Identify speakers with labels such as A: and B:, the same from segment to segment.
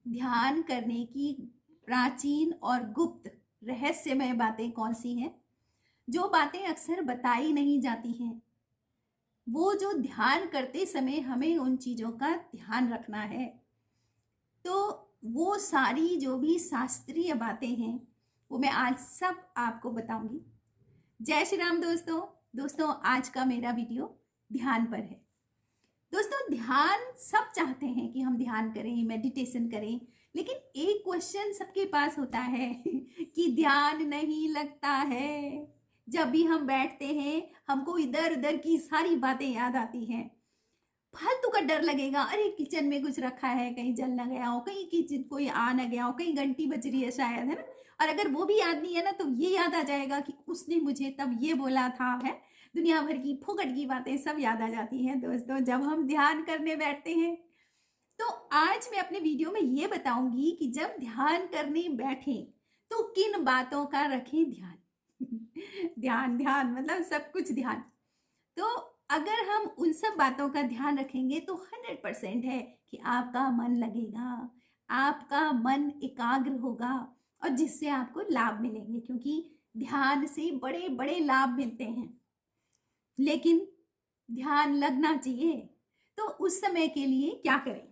A: ध्यान करने की प्राचीन और गुप्त रहस्यमय बातें कौन सी हैं, जो बातें अक्सर बताई नहीं जाती हैं। वो जो ध्यान करते समय हमें उन चीज़ों का ध्यान रखना है। तो वो सारी जो भी शास्त्रीय बातें हैं वो मैं आज सब आपको बताऊंगी। जय श्री राम दोस्तों। आज का मेरा वीडियो ध्यान पर है। दोस्तों, ध्यान सब चाहते हैं कि हम ध्यान करें, मेडिटेशन करें, लेकिन एक क्वेश्चन सबके पास होता है कि ध्यान नहीं लगता है। जब भी हम बैठते हैं हमको इधर उधर की सारी बातें याद आती हैं। फालतू का डर लगेगा, अरे किचन में कुछ रखा है, कहीं जल ना गया हो, कहीं किचन कोई आ ना गया हो, कहीं घंटी बज रही है शायद, है ना। और अगर वो भी याद नहीं है ना तो ये याद आ जाएगा कि उसने मुझे तब ये बोला था, है। दुनिया भर की फुकट की बातें सब याद आ जाती हैं दोस्तों जब हम ध्यान करने बैठते हैं। तो आज मैं अपने वीडियो में ये बताऊंगी कि जब ध्यान करने बैठे तो किन बातों का रखें ध्यान। ध्यान ध्यान मतलब सब कुछ ध्यान। तो अगर हम उन सब बातों का ध्यान रखेंगे तो 100% है कि आपका मन लगेगा, आपका मन एकाग्र होगा और जिससे आपको लाभ मिलेंगे, क्योंकि ध्यान से बड़े बड़े लाभ मिलते हैं। लेकिन ध्यान लगना चाहिए, तो उस समय के लिए क्या करें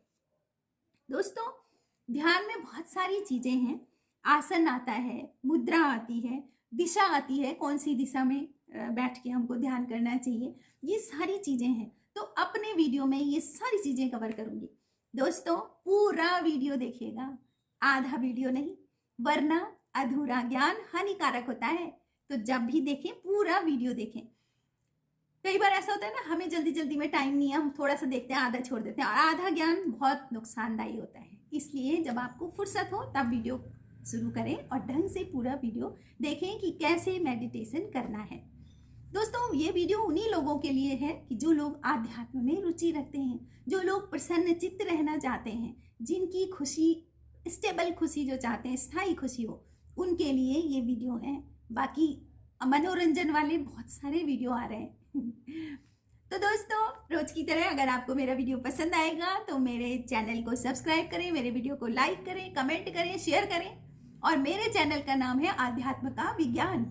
A: दोस्तों। ध्यान में बहुत सारी चीजें हैं। आसन आता है, मुद्रा आती है, दिशा आती है, कौन सी दिशा में बैठ के हमको ध्यान करना चाहिए, ये सारी चीजें हैं। तो अपने वीडियो में ये सारी चीजें कवर करूंगी दोस्तों। पूरा वीडियो देखिएगा, आधा वीडियो नहीं, वरना अधूरा ज्ञान हानिकारक होता है। तो जब भी देखें पूरा वीडियो देखें। कई बार ऐसा होता है ना, हमें जल्दी जल्दी में टाइम नहीं है, हम थोड़ा सा देखते हैं, आधा छोड़ देते हैं, और आधा ज्ञान बहुत नुकसानदायी होता है। इसलिए जब आपको फुर्सत हो तब वीडियो शुरू करें और ढंग से पूरा वीडियो देखें कि कैसे मेडिटेशन करना है। दोस्तों, ये वीडियो उन्हीं लोगों के लिए है कि जो लोग आध्यात्म में रुचि रखते हैं, जो लोग प्रसन्न चित्त रहना चाहते हैं, जिनकी खुशी स्टेबल खुशी जो चाहते हैं, स्थायी खुशी हो, उनके लिए ये वीडियो है। बाकी मनोरंजन वाले बहुत सारे वीडियो आ रहे हैं। तो दोस्तों, रोज की तरह अगर आपको मेरा वीडियो पसंद आएगा तो मेरे चैनल को सब्सक्राइब करें, मेरे वीडियो को लाइक करें, कमेंट करें, शेयर करें। और मेरे चैनल का नाम है आध्यात्म का विज्ञान।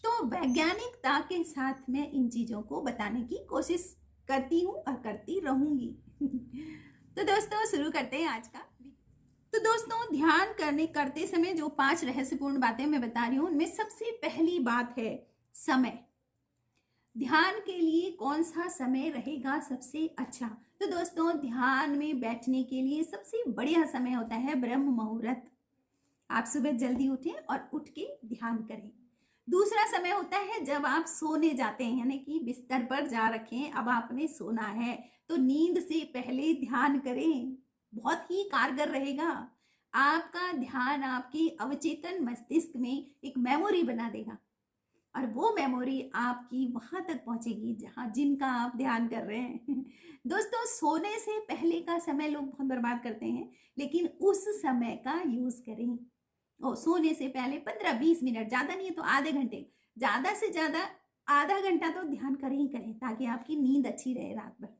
A: तो वैज्ञानिकता के साथ मैं इन चीजों को बताने की कोशिश करती हूँ और करती रहूंगी। तो दोस्तों, शुरू करते हैं आज का। तो दोस्तों, ध्यान करते समय जो 5 रहस्यपूर्ण बातें मैं बता रही हूँ, उनमें सबसे पहली बात है समय। ध्यान के लिए कौन सा समय रहेगा सबसे अच्छा। तो दोस्तों, ध्यान में बैठने के लिए सबसे बढ़िया समय होता है ब्रह्म मुहूर्त। आप सुबह जल्दी उठें और उठ के ध्यान करें। दूसरा समय होता है जब आप सोने जाते हैं, यानी कि बिस्तर पर जा रखें, अब आपने सोना है, तो नींद से पहले ध्यान करें, बहुत ही कारगर रहेगा। आपका ध्यान आपके अवचेतन मस्तिष्क में एक मेमोरी बना देगा और वो मेमोरी आपकी वहां तक पहुंचेगी जहां जिनका आप ध्यान कर रहे हैं। दोस्तों, सोने से पहले का समय लोग बहुत बर्बाद करते हैं, लेकिन उस समय का यूज करें। और सोने से पहले 15-20 मिनट, ज्यादा नहीं है तो आधे घंटे, ज्यादा से ज्यादा आधा घंटा तो ध्यान करें ही करें, ताकि आपकी नींद अच्छी रहे रात भर।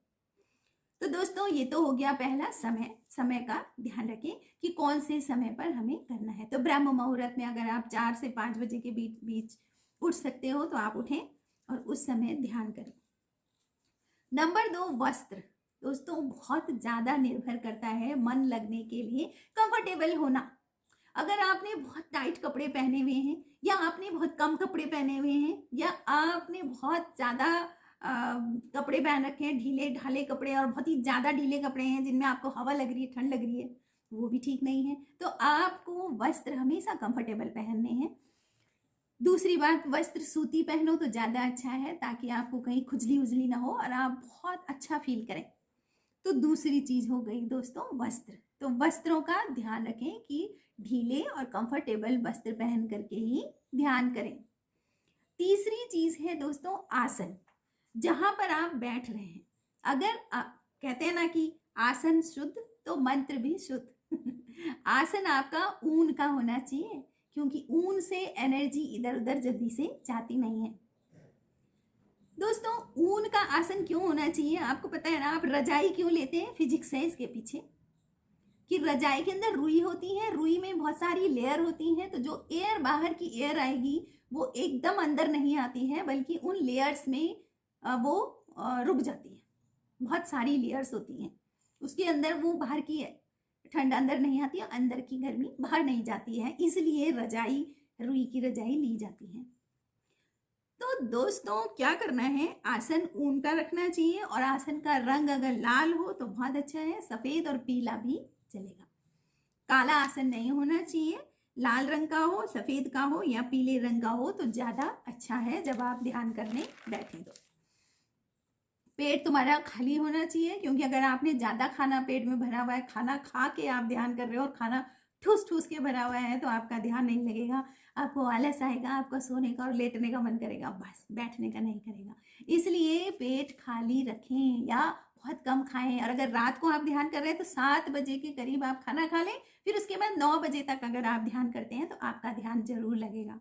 A: तो दोस्तों, ये तो हो गया पहला समय का ध्यान रखें कि कौन से समय पर हमें करना है। तो ब्रह्म मुहूर्त में अगर आप 4 से 5 बजे के बीच उठ सकते हो तो आप उठें और उस समय ध्यान करें। नंबर 2, वस्त्र। दोस्तों, बहुत ज्यादा निर्भर करता है मन लगने के लिए कंफर्टेबल होना। अगर आपने बहुत टाइट कपड़े पहने हुए हैं, या आपने बहुत कम कपड़े पहने हुए हैं, या आपने बहुत ज्यादा कपड़े पहन रखे हैं, ढीले ढाले कपड़े, और बहुत ही ज्यादा ढीले कपड़े हैं जिनमें आपको हवा लग रही है, ठंड लग रही है, वो भी ठीक नहीं है। तो आपको वस्त्र हमेशा कंफर्टेबल पहनने हैं। दूसरी बात, वस्त्र सूती पहनो तो ज्यादा अच्छा है, ताकि आपको कहीं खुजली उजली ना हो और आप बहुत अच्छा फील करें। तो दूसरी चीज हो गई दोस्तों वस्त्र। तो वस्त्रों का ध्यान रखें कि ढीले और कंफर्टेबल वस्त्र पहन करके ही ध्यान करें। तीसरी चीज है दोस्तों आसन, जहां पर आप बैठ रहे हैं। अगर कहते हैं ना कि आसन शुद्ध तो मंत्र भी शुद्ध। आसन आपका ऊन का होना चाहिए, क्योंकि ऊन से एनर्जी इधर उधर जल्दी से जाती नहीं है। दोस्तों, ऊन का आसन क्यों होना चाहिए आपको पता है ना। आप रजाई क्यों लेते हैं, फिजिक्स है इसके पीछे। कि रजाई के अंदर रुई होती है, रुई में बहुत सारी लेयर होती हैं, तो जो एयर बाहर की एयर आएगी वो एकदम अंदर नहीं आती है, बल्कि उन लेयर्स में वो रुक जाती है। बहुत सारी लेयर्स होती हैं उसके अंदर, वो बाहर की ठंड अंदर नहीं आती है, अंदर की गर्मी बाहर नहीं जाती है, इसलिए रजाई, रुई की रजाई ली जाती है। तो दोस्तों क्या करना है, आसन ऊन का रखना चाहिए, और आसन का रंग अगर लाल हो तो बहुत अच्छा है, सफेद और पीला भी चलेगा। काला आसन नहीं होना चाहिए, लाल रंग का हो, सफेद का हो या पीले रंग का हो तो ज्यादा अच्छा है जब आप ध्यान करने बैठे तो। पेट तुम्हारा खाली होना चाहिए, क्योंकि अगर आपने ज्यादा खाना पेट में भरा हुआ है, खाना खा के आप ध्यान कर रहे हो और खाना ठूस ठूस के भरा हुआ है, तो आपका ध्यान नहीं लगेगा, आपको आलस आएगा, आपका सोने का और लेटने का मन करेगा, बस बैठने का नहीं करेगा। इसलिए पेट खाली रखें या बहुत कम खाएं, और अगर रात को आप ध्यान कर रहे हैं तो 7 बजे के करीब आप खाना खा लें, फिर उसके बाद 9 बजे तक अगर आप ध्यान करते हैं तो आपका ध्यान जरूर लगेगा।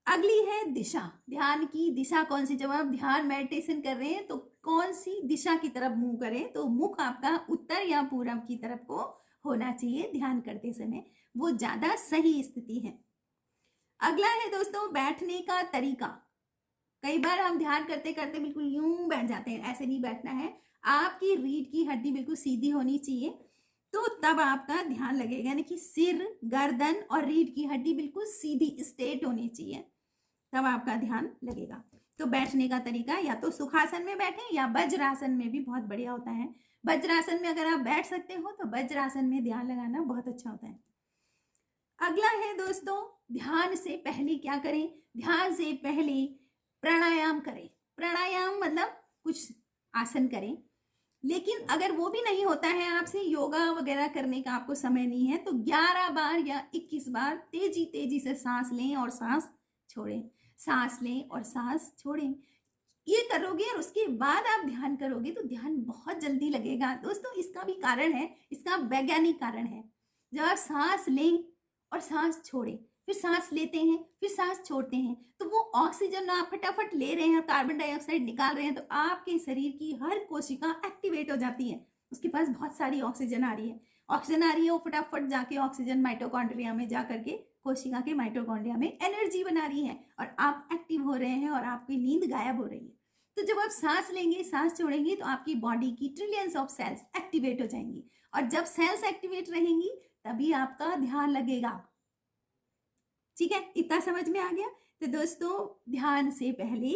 A: अगली है दिशा, ध्यान की दिशा कौन सी, जब आप ध्यान मेडिटेशन कर रहे हैं तो कौन सी दिशा की तरफ मुंह करें, तो मुख आपका उत्तर या पूरब की तरफ को होना चाहिए ध्यान करते समय, वो ज्यादा सही स्थिति है। अगला है दोस्तों बैठने का तरीका। कई बार हम ध्यान करते करते बिल्कुल यूं बैठ जाते हैं, ऐसे नहीं बैठना है, आपकी रीढ़ की हड्डी बिल्कुल सीधी होनी चाहिए, तो तब आपका ध्यान लगेगा, यानी कि सिर, गर्दन और रीढ़ की हड्डी बिल्कुल सीधी स्ट्रेट होनी चाहिए, तब आपका ध्यान लगेगा। तो बैठने का तरीका, या तो सुखासन में बैठें या वज्रासन में भी बहुत बढ़िया होता है। वज्रासन में अगर आप बैठ सकते हो तो वज्रासन में ध्यान लगाना बहुत अच्छा होता है। अगला है दोस्तों ध्यान से पहले क्या करें, ध्यान से पहले प्राणायाम करें। प्राणायाम मतलब कुछ आसन करें, लेकिन अगर वो भी नहीं होता है आपसे, योगा वगैरह करने का आपको समय नहीं है, तो 11 बार या 21 बार तेजी तेजी से सांस लें और सांस छोड़ें, सांस लें और सांस छोड़ें। ये करोगे और उसके बाद आप ध्यान करोगे तो ध्यान बहुत जल्दी लगेगा। दोस्तों इसका भी कारण है, इसका वैज्ञानिक कारण है। जब आप सांस लें और सांस छोड़ें, फिर सांस लेते हैं, फिर सांस छोड़ते हैं, तो वो ऑक्सीजन आप फटाफट ले रहे हैं और कार्बन डाइऑक्साइड निकाल रहे हैं, तो आपके शरीर की हर कोशिका एक्टिवेट हो जाती है, उसके पास बहुत सारी ऑक्सीजन आ रही है, ऑक्सीजन आ रही है, वो फटाफट जाके ऑक्सीजन माइटोकॉन्ड्रिया में जा करके कोशिका के माइटोकॉन्ड्रिया में एनर्जी बना रही है, और आप एक्टिव हो रहे हैं और आपकी नींद गायब हो रही है। तो जब आप सांस लेंगे, सांस छोड़ेंगे, तो आपकी बॉडी की ट्रिलियंस ऑफ सेल्स एक्टिवेट हो जाएंगी, और जब सेल्स एक्टिवेट रहेंगी तभी आपका ध्यान लगेगा। ठीक है, इतना समझ में आ गया। तो दोस्तों ध्यान से पहले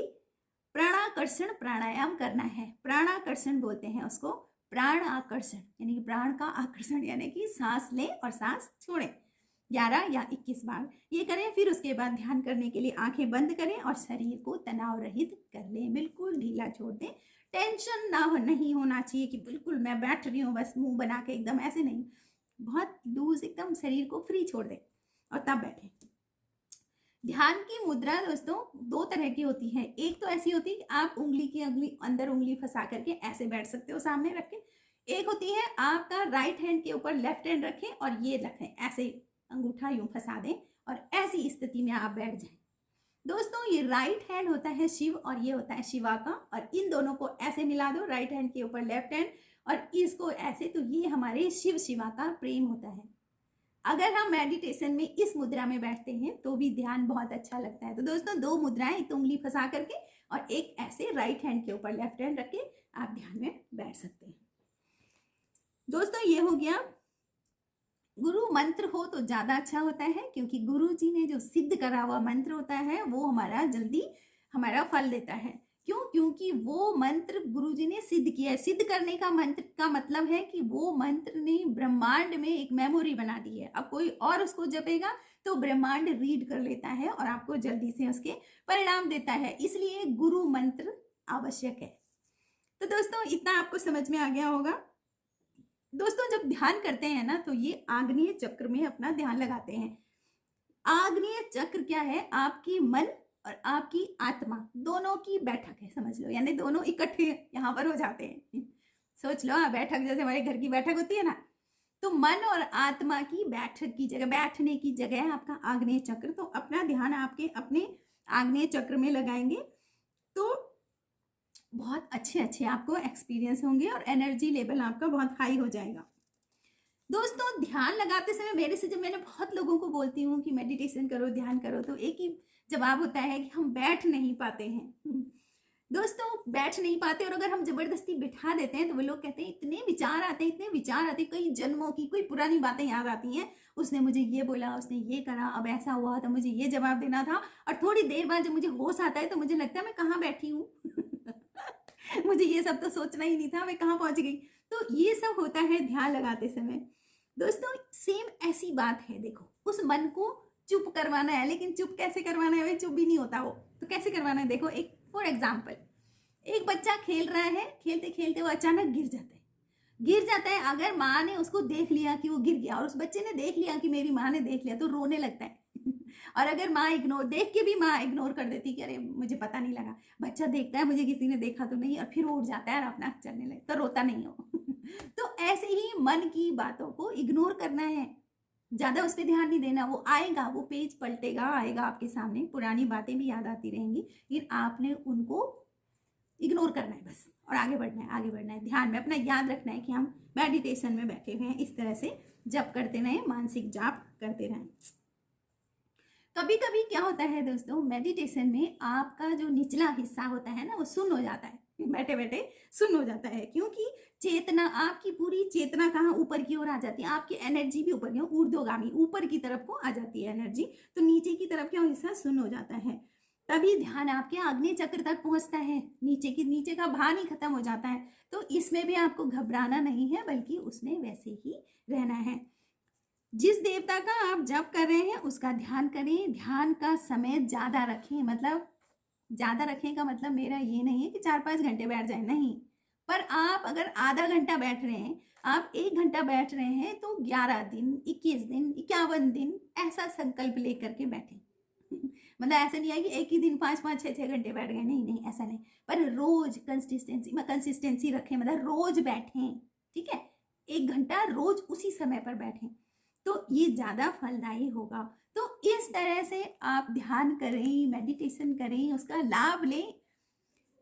A: प्राणाकर्षण प्राणायाम करना है। प्राणाकर्षण बोलते हैं उसको, प्राण आकर्षण, यानी कि प्राण का आकर्षण, यानी कि सांस लें और सांस छोड़ें। 11 या 21 बार ये करें, फिर उसके बाद ध्यान करने के लिए आंखें बंद करें और शरीर को तनाव रहित कर लें, बिल्कुल ढीला छोड़ दें। टेंशन नहीं होना चाहिए कि बिल्कुल मैं बैठ रही हूँ बस मुंह बना के, एकदम ऐसे नहीं, बहुत लूज एकदम शरीर को फ्री छोड़ दें और तब बैठें। ध्यान की मुद्रा दोस्तों 2 तरह की होती है। एक तो ऐसी होती है कि आप उंगली की अंदर उंगली फंसा करके ऐसे बैठ सकते हो सामने रख के। एक होती है आपका राइट हैंड के ऊपर लेफ्ट हैंड रखें और ये रखें, ऐसे अंगूठा यूं फंसा दें और ऐसी स्थिति में आप बैठ जाएं। दोस्तों ये राइट हैंड होता है शिव और ये होता है शिवा का, और इन दोनों को ऐसे मिला दो, राइट हैंड के ऊपर लेफ्ट हैंड और इसको ऐसे, तो ये हमारे शिव शिवा का प्रेम होता है। अगर हम मेडिटेशन में इस मुद्रा में बैठते हैं तो भी ध्यान बहुत अच्छा लगता है। तो दोस्तों 2 मुद्राएं, एक तो उंगली फंसा करके और एक ऐसे राइट हैंड के ऊपर लेफ्ट हैंड रख के आप ध्यान में बैठ सकते हैं। दोस्तों ये हो गया। गुरु मंत्र हो तो ज्यादा अच्छा होता है, क्योंकि गुरु जी ने जो सिद्ध करा हुआ मंत्र होता है वो हमारा जल्दी हमारा फल देता है। क्यों? क्योंकि वो मंत्र गुरु जी ने सिद्ध किया है। सिद्ध करने का मंत्र का मतलब है कि वो मंत्र ने ब्रह्मांड में एक मेमोरी बना दी है। अब कोई और उसको जपेगा तो ब्रह्मांड रीड कर लेता है और आपको जल्दी से उसके परिणाम देता है, इसलिए गुरु मंत्र आवश्यक है। तो दोस्तों इतना आपको समझ में आ गया होगा। दोस्तों जब ध्यान करते हैं ना तो ये आग्नेय चक्र में अपना ध्यान लगाते हैं। आग्नेय चक्र क्या है? आपकी मन और आपकी आत्मा दोनों की बैठक है, समझ लो, यानी दोनों इकट्ठे यहाँ पर हो जाते हैं। सोच लो बैठक, जैसे हमारे घर की बैठक होती है ना, तो मन और आत्मा की बैठक की जगह, बैठने की जगह है आपका आग्नेय चक्र। तो अपना ध्यान आपके अपने आग्नेय चक्र में लगाएंगे तो बहुत अच्छे आपको एक्सपीरियंस होंगे और एनर्जी लेवल आपका बहुत हाई हो जाएगा। दोस्तों ध्यान लगाते समय मेरे से जब मैंने बहुत लोगों को बोलती हूँ कि मेडिटेशन करो, ध्यान करो, तो एक ही जवाब होता है कि हम बैठ नहीं पाते हैं। दोस्तों बैठ नहीं पाते, और अगर हम जबरदस्ती बिठा देते हैं तो वो लोग कहते हैं इतने विचार आते हैं, इतने विचार आते हैं, कई जन्मों की कोई पुरानी बातें याद आती हैं। उसने मुझे ये बोला, उसने ये करा, अब ऐसा हुआ तो मुझे ये जवाब देना था, और थोड़ी देर बाद जब मुझे होश आता है तो मुझे लगता है मैं कहाँ बैठी हूँ। मुझे ये सब तो सोचना ही नहीं था, मैं कहाँ पहुंच गई। तो ये सब होता है ध्यान लगाते समय। दोस्तों सेम ऐसी बात है, देखो उस मन को चुप करवाना है, लेकिन चुप कैसे करवाना है, भाई चुप भी नहीं होता वो, तो कैसे करवाना है। देखो एक फॉर एग्जाम्पल, एक बच्चा खेल रहा है, खेलते खेलते वो अचानक गिर जाता है। अगर माँ ने उसको देख लिया कि वो गिर गया, और उस बच्चे ने देख लिया कि मेरी माँ ने देख लिया, तो रोने लगता है। और अगर माँ देख के भी माँ इग्नोर कर देती कि अरे मुझे पता नहीं लगा, बच्चा देखता है मुझे किसी ने देखा तो नहीं, और फिर उठ जाता है और अपना चलने लगे, तो रोता नहीं हो। तो ऐसे ही मन की बातों को इग्नोर करना है, ज्यादा उस पर ध्यान नहीं देना। वो आएगा, वो पेज पलटेगा, आएगा आपके सामने, पुरानी बातें भी याद आती रहेंगी, लेकिन आपने उनको इग्नोर करना है बस, और आगे बढ़ना है, आगे बढ़ना है। ध्यान में अपना याद रखना है कि हम मेडिटेशन में बैठे हुए हैं, इस तरह से जप करते रहें, मानसिक जाप करते रहें। कभी कभी क्या होता है दोस्तों, मेडिटेशन में आपका जो निचला हिस्सा होता है ना, वो सुन्न हो जाता है, बैठे बैठे सुन्न हो जाता है, क्योंकि चेतना, आपकी पूरी चेतना कहाँ ऊपर की ओर आ जाती है, आपकी एनर्जी भी ऊपर की ओर, ऊर्ध्वगामी ऊपर की तरफ को आ जाती है एनर्जी, तो नीचे की तरफ क्या हिस्सा सुन्न हो जाता है। तभी ध्यान आपके आग्नेय चक्र तक पहुंचता है, नीचे का भार ही खत्म हो जाता है। तो इसमें भी आपको घबराना नहीं है, बल्कि उसमें वैसे ही रहना है। जिस देवता का आप जप कर रहे हैं उसका ध्यान करें, ध्यान का समय ज्यादा रखें, मतलब ज्यादा रखें का मतलब मेरा ये नहीं है कि 4-5 घंटे बैठ जाए, नहीं, पर आप अगर आधा घंटा बैठ रहे हैं, आप 1 घंटा बैठ रहे हैं, तो 11 दिन, 21 दिन, 51 दिन ऐसा संकल्प लेकर के बैठें। मतलब ऐसा नहीं है कि एक ही दिन 5-5, 6-6 घंटे बैठ गए, नहीं नहीं ऐसा नहीं, पर रोज कंसिस्टेंसी रखें, मतलब रोज बैठें, ठीक है, 1 घंटा रोज उसी समय पर बैठें, तो ये ज़्यादा फलदायी होगा। तो इस तरह से आप ध्यान करें, मेडिटेशन करें, उसका लाभ लें।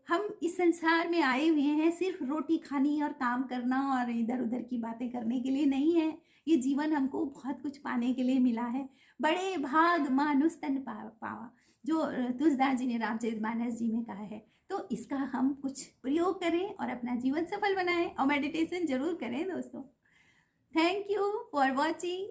A: हम इस संसार में आए हुए हैं सिर्फ रोटी खानी और काम करना और इधर उधर की बातें करने के लिए नहीं है। ये जीवन हमको बहुत कुछ पाने के लिए मिला है। बड़े भाग मानुष तन पावा, जो तुलसीदास जी ने रामचरितमानस जी में कहा है। तो इसका हम कुछ प्रयोग करें और अपना जीवन सफल बनाएं, और मेडिटेशन जरूर करें दोस्तों। Thank you for watching.